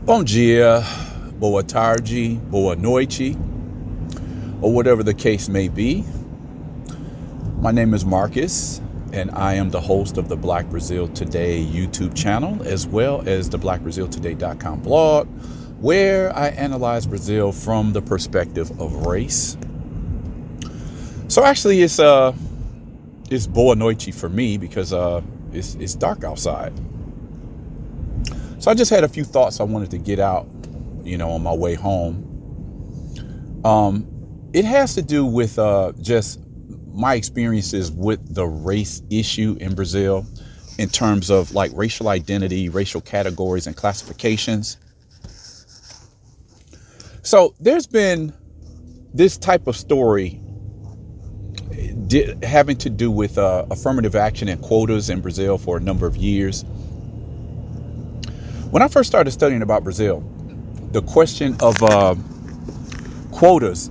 Bom dia, boa tarde, boa noite, or whatever the case may be. My name is Marcus, and I am the host of the Black Brazil Today YouTube channel, as well as the blackbraziltoday.com blog, where I analyze Brazil from the perspective of race. So actually, it's boa noite for me because it's dark outside. So I just had a few thoughts I wanted to get out, on my way home. It has to do with just my experiences with the race issue in Brazil in terms of like racial identity, racial categories and classifications. So there's been this type of story having to do with affirmative action and quotas in Brazil for a number of years. When I first started studying about Brazil, the question of quotas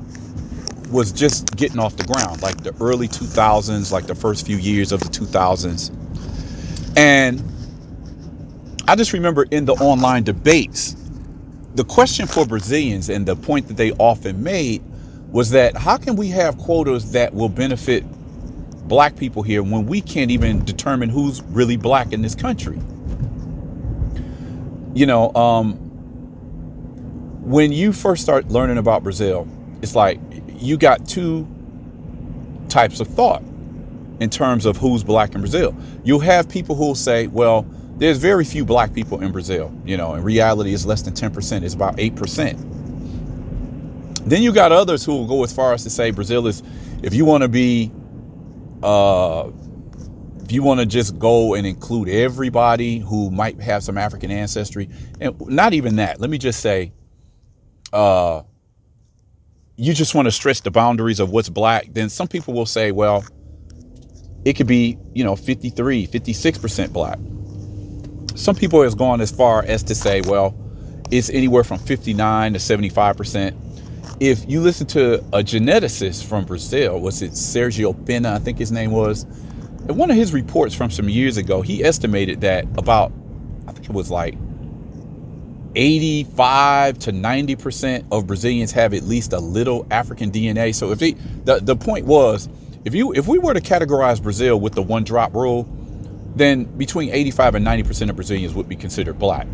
was just getting off the ground, like the early 2000s, like the first few years of the 2000s. And I just remember in the online debates, the question for Brazilians and the point that they often made was that how can we have quotas that will benefit black people here when we can't even determine who's really black in this country? When you first start learning about Brazil, it's like you got two types of thought in terms of who's black in Brazil. You'll have people who will say, well, there's very few black people in Brazil. In reality, it's less than 10%. It's about 8%. Then you got others who will go as far as to say Brazil is, if you want to be, if you want to just go and include everybody who might have some African ancestry, and not even that, let me just say, you just want to stretch the boundaries of what's black, then some people will say, well, it could be, 53, 56% black. Some people has gone as far as to say, well, it's anywhere from 59 to 75%. If you listen to a geneticist from Brazil, was it Sergio Pena, I think his name was, in one of his reports from some years ago, he estimated that about, I think it was like 85 to 90% of Brazilians have at least a little African DNA. So if the point was, if we were to categorize Brazil with the one drop rule, then between 85 and 90% of Brazilians would be considered black.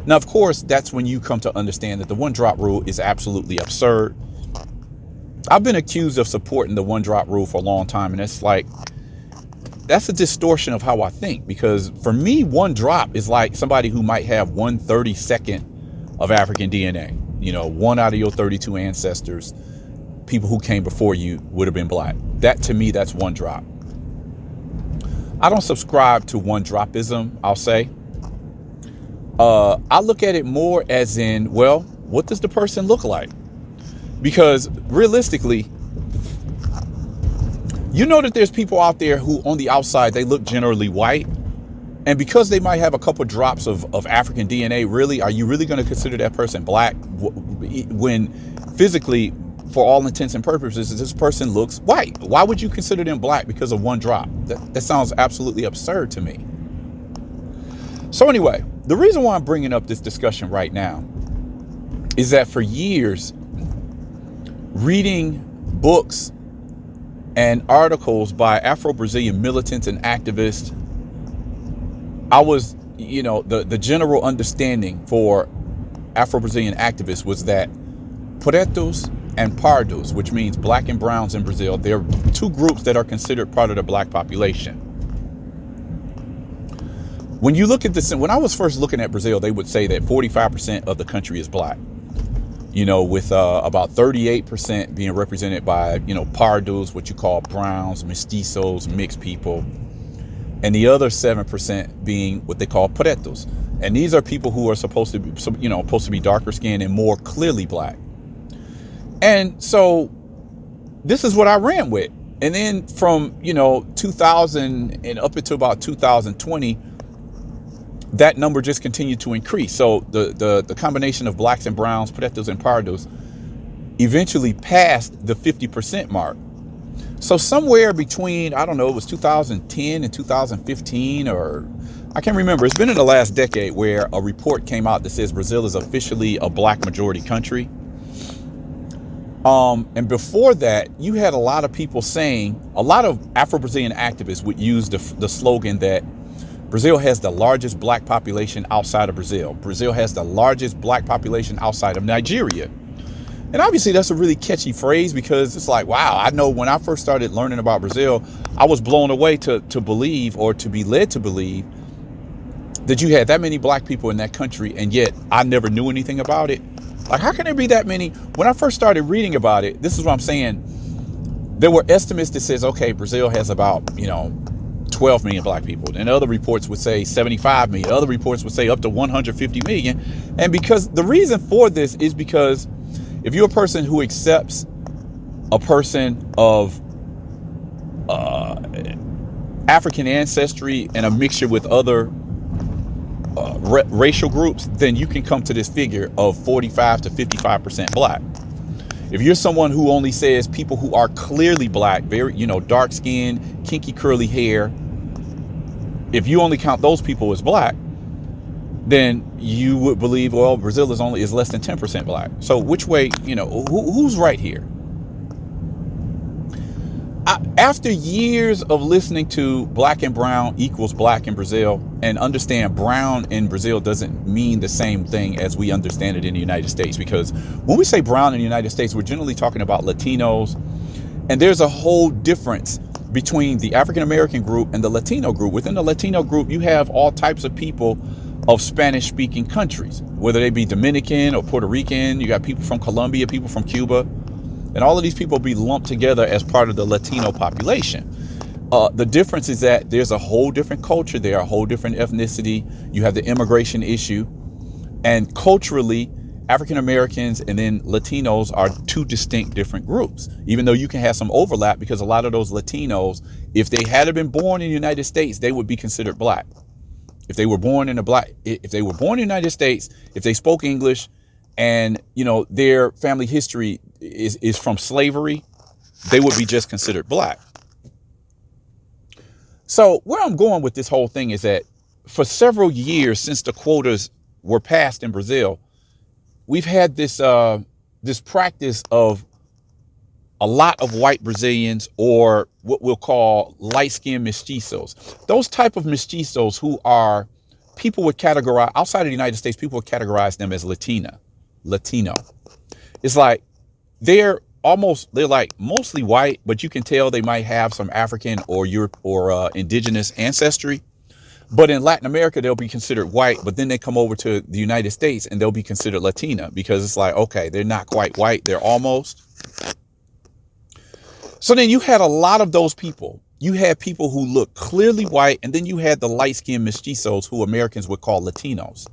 Now, of course, that's when you come to understand that the one drop rule is absolutely absurd. I've been accused of supporting the one drop rule for a long time, and it's like, that's a distortion of how I think, because for me, one drop is like somebody who might have 1/32 of African DNA. One out of your 32 ancestors, people who came before you, would have been black. That, to me, that's one drop. I don't subscribe to one dropism, I'll say. I look at it more as in, well, what does the person look like? Because realistically, that there's people out there who on the outside, they look generally white. And because they might have a couple drops of African DNA, really, are you really going to consider that person black when physically, for all intents and purposes, this person looks white? Why would you consider them black because of one drop? That sounds absolutely absurd to me. So anyway, the reason why I'm bringing up this discussion right now is that for years, reading books and articles by Afro-Brazilian militants and activists, I was, the general understanding for Afro-Brazilian activists was that pretos and pardos, which means black and browns in Brazil, they're two groups that are considered part of the black population. When you look at this, when I was first looking at Brazil, they would say that 45% of the country is black. With about 38% being represented by, pardos, what you call browns, mestizos, mixed people. And the other 7% being what they call pretos. And these are people who are supposed to be darker skinned and more clearly black. And so this is what I ran with. And then from, 2000 and up until about 2020, that number just continued to increase. So the combination of blacks and browns, pretos and pardos, eventually passed the 50% mark. So somewhere between, I don't know, it was 2010 and 2015, or I can't remember. It's been in the last decade where a report came out that says Brazil is officially a black majority country. And before that, you had a lot of people saying, a lot of Afro-Brazilian activists would use the slogan that Brazil has the largest black population outside of Brazil. Brazil has the largest black population outside of Nigeria. And obviously that's a really catchy phrase, because it's like, wow, I know when I first started learning about Brazil, I was blown away to believe, or to be led to believe, that you had that many black people in that country, and yet I never knew anything about it. Like, how can there be that many? When I first started reading about it, this is what I'm saying. There were estimates that says, okay, Brazil has about, 12 million black people. And other reports would say 75 million. Other reports would say up to 150 million. And because the reason for this is because if you're a person who accepts a person of African ancestry and a mixture with other racial groups, then you can come to this figure of 45 to 55% black. If you're someone who only says people who are clearly black, very, dark skin, kinky curly hair, if you only count those people as black, then you would believe, well, Brazil is less than 10% black. So which way, who's right here? After years of listening to black and brown equals black in Brazil, and understand brown in Brazil doesn't mean the same thing as we understand it in the United States, because when we say brown in the United States, we're generally talking about Latinos, and there's a whole difference between the African American group and the Latino group. Within the Latino group, you have all types of people of Spanish speaking countries, whether they be Dominican or Puerto Rican. You got people from Colombia, people from Cuba, and all of these people be lumped together as part of the Latino population. The difference is that there's a whole different culture there, a whole different ethnicity. You have the immigration issue, and culturally, African Americans and then Latinos are two distinct different groups, even though you can have some overlap, because a lot of those Latinos, if they had been born in the United States, they would be considered black. If they were born in if they were born in the United States, if they spoke English, and their family history is from slavery, they would be just considered black. So where I'm going with this whole thing is that for several years since the quotas were passed in Brazil, we've had this practice of a lot of white Brazilians, or what we'll call light-skinned mestizos. Those type of mestizos who are, people would categorize, outside of the United States, people would categorize them as Latino. It's like they're like mostly white, but you can tell they might have some African or Europe or indigenous ancestry. But in Latin America, they'll be considered white, but then they come over to the United States and they'll be considered Latina, because it's like, okay, they're not quite white, they're almost. So then you had a lot of those people. You had people who looked clearly white, and then you had the light-skinned mestizos who Americans would call Latinos.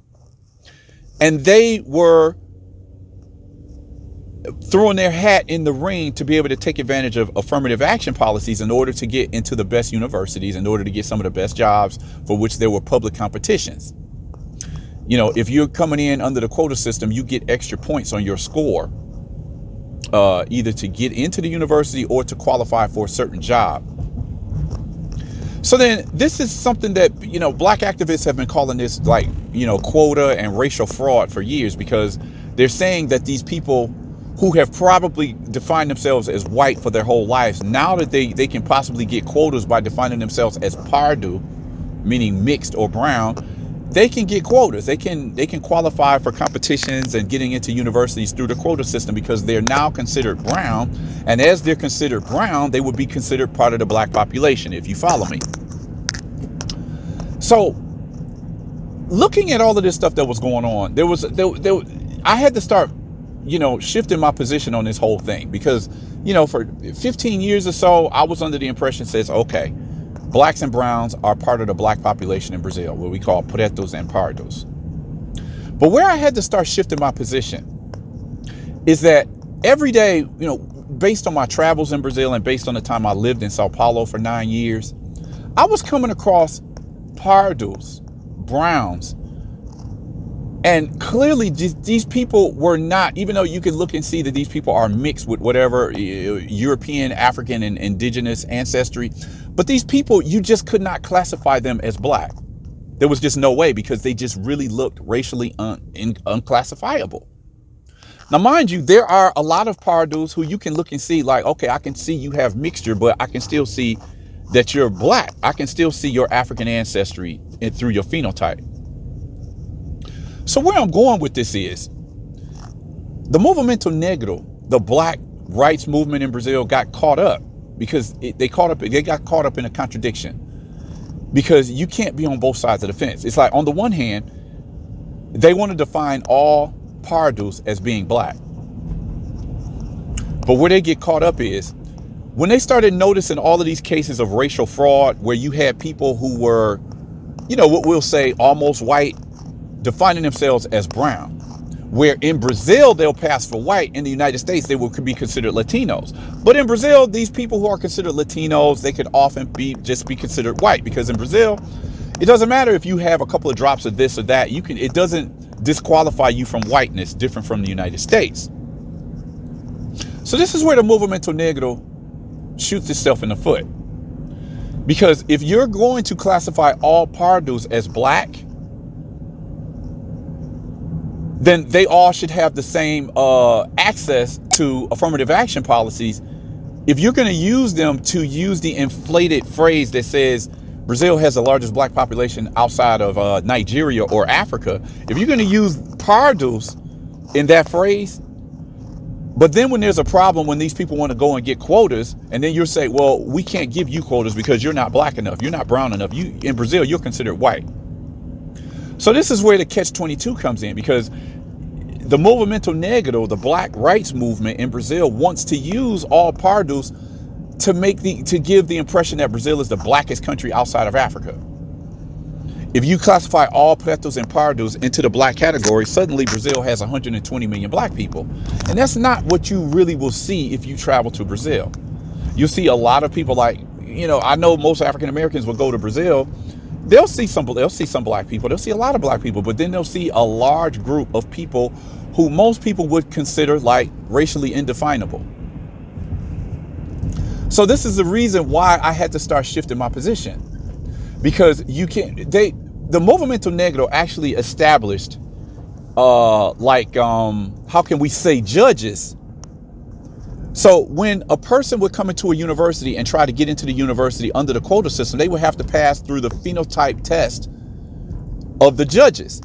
And they were throwing their hat in the ring to be able to take advantage of affirmative action policies in order to get into the best universities, in order to get some of the best jobs for which there were public competitions. If you're coming in under the quota system, you get extra points on your score, either to get into the university or to qualify for a certain job. So then this is something that, black activists have been calling this like, quota and racial fraud for years, because they're saying that these people who have probably defined themselves as white for their whole lives, now that they can possibly get quotas by defining themselves as pardo, meaning mixed or brown, they can get quotas. They can qualify for competitions and getting into universities through the quota system, because they're now considered brown. And as they're considered brown, they would be considered part of the black population, if you follow me. So looking at all of this stuff that was going on, I had to start, shifting my position on this whole thing, because, for 15 years or so, I was under the impression says, okay, blacks and browns are part of the black population in Brazil, what we call pretos and pardos. But where I had to start shifting my position is that every day, based on my travels in Brazil and based on the time I lived in Sao Paulo for 9 years, I was coming across pardos, browns, And clearly these people were not, even though you could look and see that these people are mixed with whatever European, African, and indigenous ancestry, but these people, you just could not classify them as black. There was just no way, because they just really looked racially unclassifiable. Now, mind you, there are a lot of Pardus who you can look and see like, okay, I can see you have mixture, but I can still see that you're black. I can still see your African ancestry through your phenotype. So where I'm going with this is the Movimento Negro, the black rights movement in Brazil, got caught up because they got caught up in a contradiction, because you can't be on both sides of the fence. It's like, on the one hand, they want to define all Pardus as being black. But where they get caught up is when they started noticing all of these cases of racial fraud, where you had people who were, what we'll say almost white, defining themselves as brown, where in Brazil they'll pass for white. In the United States they could be considered Latinos, but in Brazil these people who are considered Latinos, they could often be considered white, because in Brazil it doesn't matter if you have a couple of drops of this or that, it doesn't disqualify you from whiteness, different from the United States. So this is where the Movimento Negro shoots itself in the foot, because if you're going to classify all Pardus as black, then they all should have the same access to affirmative action policies. If you're going to use them to use the inflated phrase that says Brazil has the largest black population outside of Nigeria or Africa, if you're going to use Pardus in that phrase, but then when there's a problem, when these people want to go and get quotas, and then you're saying, well, we can't give you quotas because you're not black enough, you're not brown enough, in Brazil you're considered white. So this is where the catch-22 comes in, because the Movimento Negro, the black rights movement in Brazil, wants to use all Pardus to give the impression that Brazil is the blackest country outside of Africa. If you classify all Pretos and Pardus into the black category, suddenly Brazil has 120 million black people. And that's not what you really will see if you travel to Brazil. You'll see a lot of people like, I know most African Americans will go to Brazil. They'll see some black people. They'll see a lot of black people, but then they'll see a large group of people who most people would consider like racially indefinable. So this is the reason why I had to start shifting my position, because the Movimento Negro actually established how can we say, judges. So when a person would come into a university and try to get into the university under the quota system, they would have to pass through the phenotype test of the judges.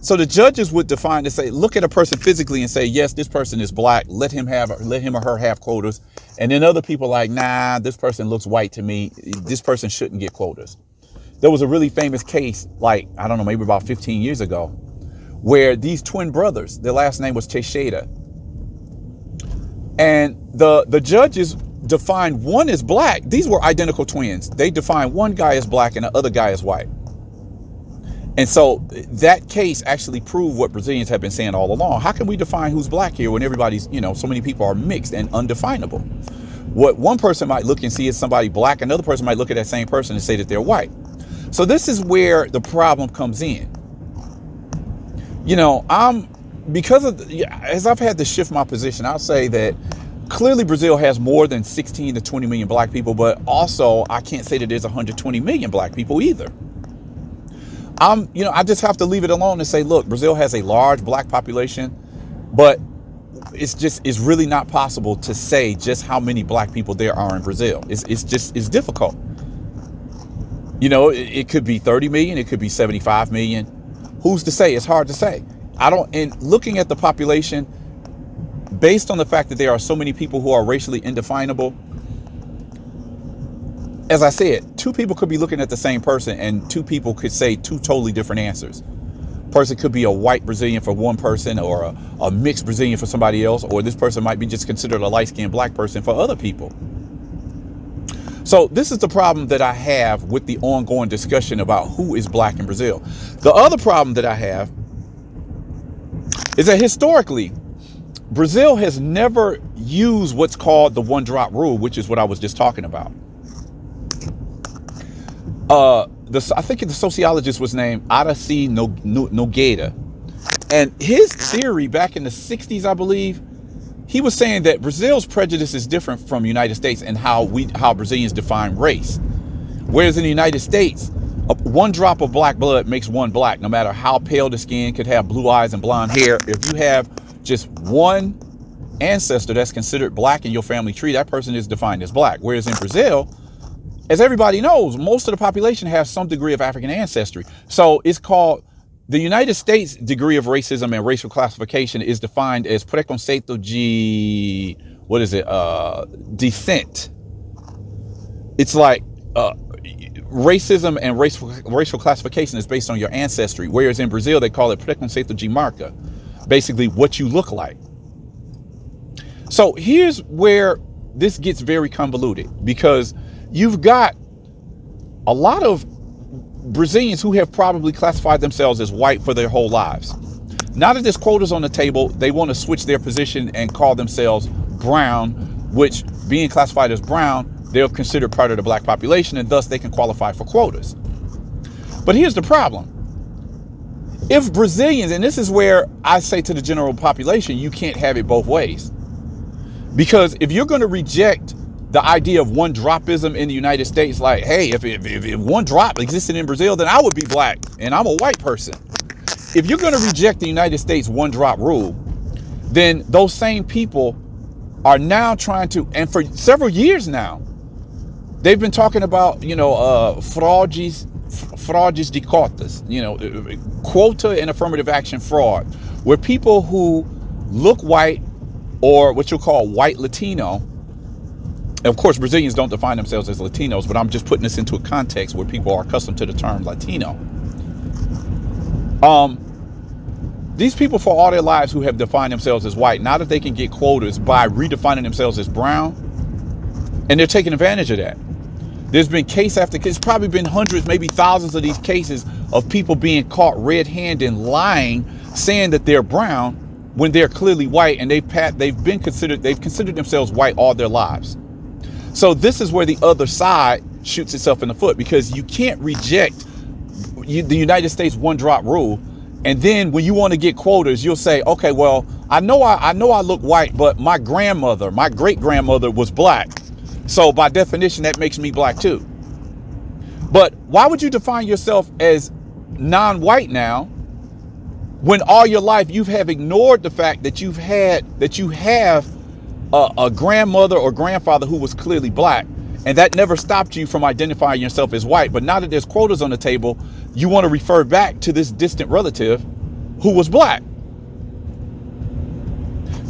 So the judges would define to say, look at a person physically and say, yes, this person is black. Let him or her have quotas. And then other people like, nah, this person looks white to me. This person shouldn't get quotas. There was a really famous case, like, I don't know, maybe about 15 years ago, where these twin brothers, their last name was Teixeira, and the judges defined one as black. These were identical twins. They defined one guy as black and the other guy as white. And so that case actually proved what Brazilians have been saying all along. How can we define who's black here when everybody's, so many people are mixed and undefinable? What one person might look and see as somebody black, another person might look at that same person and say that they're white. So this is where the problem comes in. As I've had to shift my position, I'll say that clearly Brazil has more than 16 to 20 million black people, but also I can't say that there's 120 million black people either. I just have to leave it alone and say, look, Brazil has a large black population, but it's really not possible to say just how many black people there are in Brazil. It's difficult. It could be 30 million, it could be 75 million. Who's to say? It's hard to say. And looking at the population, based on the fact that there are so many people who are racially indefinable, as I said, two people could be looking at the same person and two people could say two totally different answers. Person could be a white Brazilian for one person, or a mixed Brazilian for somebody else, or this person might be just considered a light-skinned black person for other people. So this is the problem that I have with the ongoing discussion about who is black in Brazil. The other problem that I have is that historically, Brazil has never used what's called the one-drop rule, which is what I was just talking about. I think the sociologist was named Aracy Nogueira. And his theory back in the 60s, I believe, he was saying that Brazil's prejudice is different from the United States and how Brazilians define race. Whereas in the United States, one drop of black blood makes one black, no matter how pale the skin, could have blue eyes and blonde hair. If you have just one ancestor that's considered black in your family tree, that person is defined as black. Whereas in Brazil, as everybody knows, most of the population has some degree of African ancestry. So it's called, the United States degree of racism and racial classification is defined as preconceito de, descent. It's like, racism and racial classification is based on your ancestry, whereas in Brazil they call it preconceito de marca, basically what you look like. So here's where this gets very convoluted, because you've got a lot of Brazilians who have probably classified themselves as white for their whole lives. Now that there's quotas on the table, they want to switch their position and call themselves brown, which, being classified as brown, they're considered part of the black population, and thus they can qualify for quotas. But here's the problem. If Brazilians, and this is where I say to the general population, you can't have it both ways. Because if you're going to reject the idea of one dropism in the United States, like, hey, if one drop existed in Brazil, then I would be black and I'm a white person. If you're going to reject the United States one drop rule, then those same people are now trying to, and for several years now, they've been talking about, fraudes de quotas, quota and affirmative action fraud, where people who look white, or what you'll call white Latino, and of course, Brazilians don't define themselves as Latinos, but I'm just putting this into a context where people are accustomed to the term Latino. These people for all their lives who have defined themselves as white, now that they can get quotas by redefining themselves as brown, and they're taking advantage of that. There's been case after case, probably been hundreds, maybe thousands of these cases of people being caught red-handed lying, saying that they're brown when they're clearly white, and they've considered themselves white all their lives. So this is where the other side shoots itself in the foot, because you can't reject the United States one drop rule, and then when you want to get quotas, you'll say, okay, well, I know I look white, but my great grandmother was black. So by definition, that makes me black too. But why would you define yourself as non-white now, when all your life you have ignored the fact that you have a grandmother or grandfather who was clearly black, and that never stopped you from identifying yourself as white? But now that there's quotas on the table, you want to refer back to this distant relative who was black.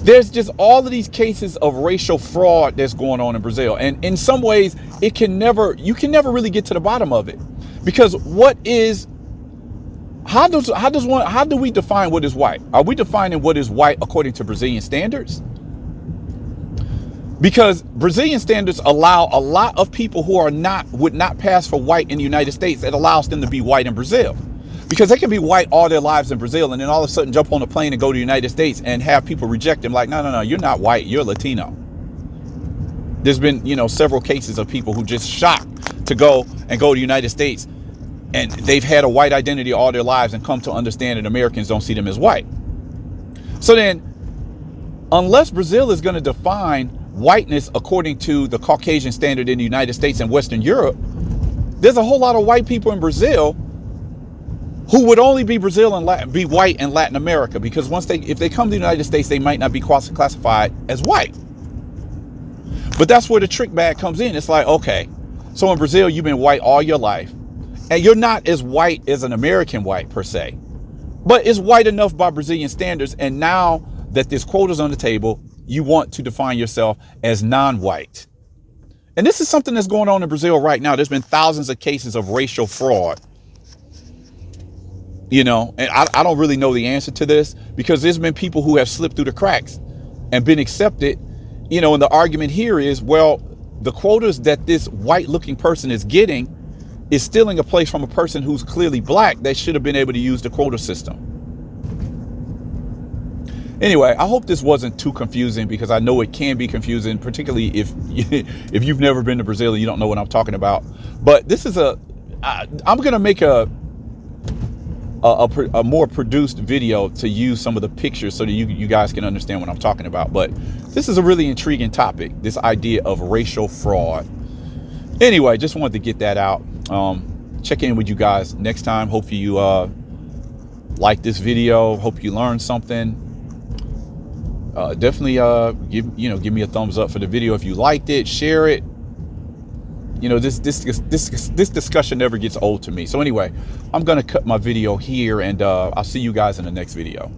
There's just all of these cases of racial fraud that's going on in Brazil. And in some ways, you can never really get to the bottom of it. Because how do we define what is white? Are we defining what is white according to Brazilian standards? Because Brazilian standards allow a lot of people who would not pass for white in the United States. It allows them to be white in Brazil. Because they can be white all their lives in Brazil, and then all of a sudden jump on a plane and go to the United States and have people reject them like, no, you're not white, you're Latino. There's been, several cases of people who just shocked to go to the United States, and they've had a white identity all their lives and come to understand that Americans don't see them as white. So then, unless Brazil is going to define whiteness according to the Caucasian standard in the United States and Western Europe, there's a whole lot of white people in Brazil who would only be be white in Latin America, because if they come to the United States, they might not be classified as white. But that's where the trick bag comes in. It's like, okay, so in Brazil, you've been white all your life, and you're not as white as an American white per se, but it's white enough by Brazilian standards. And now that there's quotas on the table, you want to define yourself as non-white. And this is something that's going on in Brazil right now. There's been thousands of cases of racial fraud. And I don't really know the answer to this, because there's been people who have slipped through the cracks and been accepted, and the argument here is, well, the quotas that this white looking person is getting is stealing a place from a person who's clearly black that should have been able to use the quota system. Anyway, I hope this wasn't too confusing, because I know it can be confusing, particularly if you've never been to Brazil and you don't know what I'm talking about. But this is I'm going to make a a more produced video to use some of the pictures so that you guys can understand what I'm talking about. But this is a really intriguing topic, this idea of racial fraud. Anyway, just wanted to get that out. Check in with you guys next time. Hope you like this video. Hope you learned something. Definitely give me a thumbs up for the video if you liked it. Share it. This discussion never gets old to me. So anyway, I'm gonna cut my video here, and I'll see you guys in the next video.